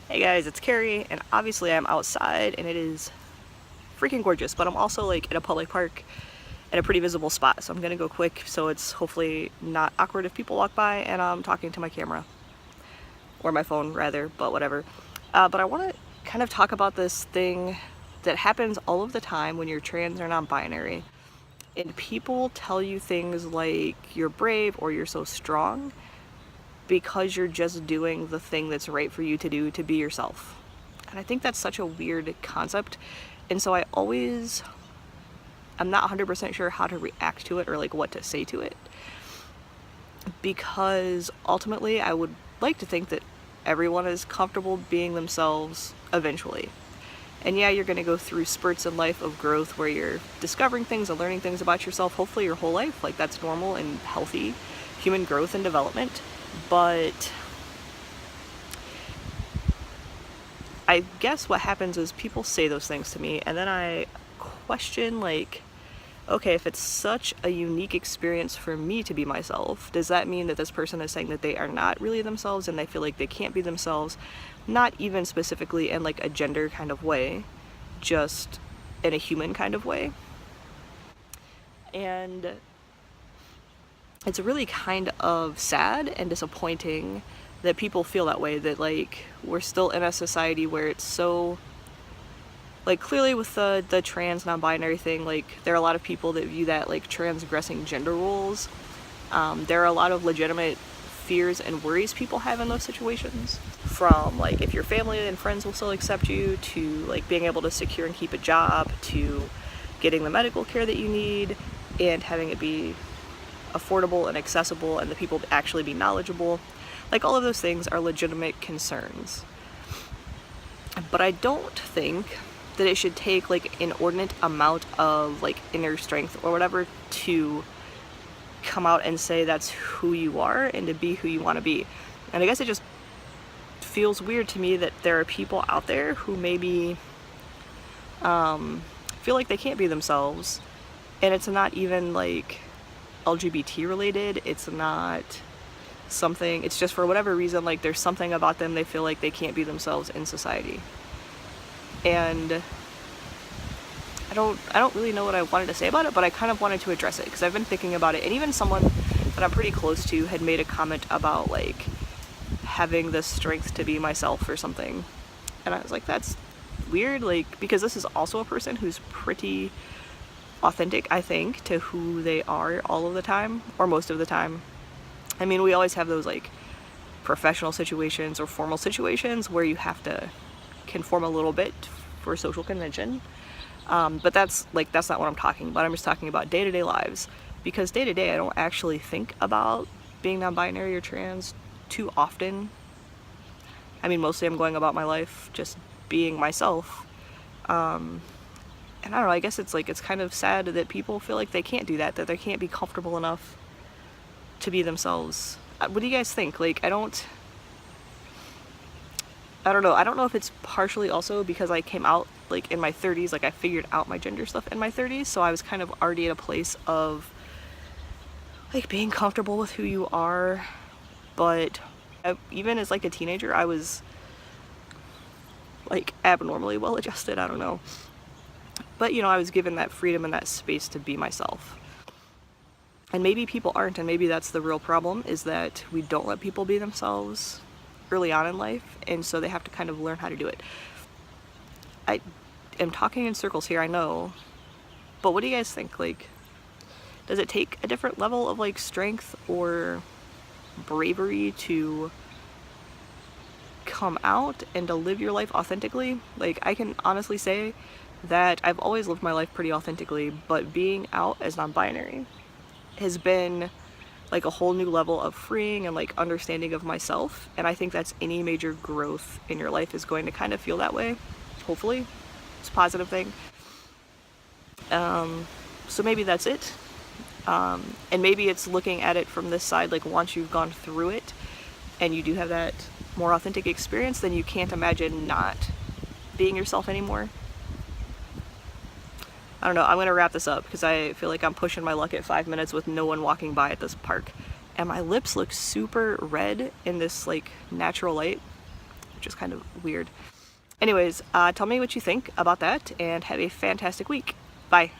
Hey guys, it's Carrie, and obviously I'm outside and it is freaking gorgeous, but I'm also like in a public park at a pretty visible spot, so I'm gonna go quick so it's hopefully not awkward if people walk by and I'm talking to my camera. Or my phone rather, but whatever. But I wanna kind of talk about this thing that happens all of the time when you're trans or non-binary. And people tell you things like you're brave or you're so strong because you're just doing the thing that's right for you to do to be yourself. And I think that's such a weird concept. And so I'm not 100% sure how to react to it or like what to say to it. Because ultimately I would like to think that everyone is comfortable being themselves eventually. And yeah, you're gonna go through spurts in life of growth where you're discovering things and learning things about yourself, hopefully your whole life. Like that's normal and healthy human growth and development. But I guess what happens is people say those things to me and then I question like, okay, if it's such a unique experience for me to be myself, does that mean that this person is saying that they are not really themselves and they feel like they can't be themselves, not even specifically in like a gender kind of way, just in a human kind of way? And it's really kind of sad and disappointing that people feel that way, that like we're still in a society where it's so like clearly with the trans non-binary thing, like there are a lot of people that view that like transgressing gender roles. There are a lot of legitimate fears and worries people have in those situations, from like if your family and friends will still accept you, to like being able to secure and keep a job, to getting the medical care that you need and having it be affordable and accessible and the people to actually be knowledgeable. Like all of those things are legitimate concerns. But I don't think that it should take like an inordinate amount of like inner strength or whatever to come out and say that's who you are and to be who you want to be. And I guess it just feels weird to me that there are people out there who maybe feel like they can't be themselves, and it's not even like LGBT related, it's not something, it's just for whatever reason like there's something about them they feel like they can't be themselves in society. And I don't really know what I wanted to say about it, but I kind of wanted to address it because I've been thinking about it. And even someone that I'm pretty close to had made a comment about like having the strength to be myself or something. And I was like, that's weird, like, because this is also a person who's pretty authentic, I think, to who they are all of the time, or most of the time. I mean, we always have those like professional situations or formal situations where you have to conform a little bit for social convention. But that's not what I'm talking about. I'm just talking about day-to-day lives, because day-to-day I don't actually think about being non-binary or trans too often. I mean, mostly I'm going about my life just being myself. And I don't know, I guess it's kind of sad that people feel like they can't do that they can't be comfortable enough to be themselves. What do you guys think? Like, I don't know. I don't know if it's partially also because I came out like in my 30s, like I figured out my gender stuff in my 30s, so I was kind of already at a place of like being comfortable with who you are. But even as like a teenager, I was like abnormally well adjusted, I don't know. But you know, I was given that freedom and that space to be myself. And maybe people aren't, and maybe that's the real problem, is that we don't let people be themselves early on in life, and so they have to kind of learn how to do it. I am talking in circles here, I know, but what do you guys think? Like, does it take a different level of like strength or bravery to come out and to live your life authentically? Like, I can honestly say that I've always lived my life pretty authentically, but being out as non-binary has been like a whole new level of freeing and like understanding of myself. And I think that's any major growth in your life is going to kind of feel that way. Hopefully it's a positive thing. So maybe that's it. And maybe it's looking at it from this side, like once you've gone through it and you do have that more authentic experience, then you can't imagine not being yourself anymore. I don't know, I'm gonna wrap this up because I feel like I'm pushing my luck at 5 minutes with no one walking by at this park. And my lips look super red in this like natural light. which is kind of weird. Anyways, tell me what you think about that, and have a fantastic week. Bye.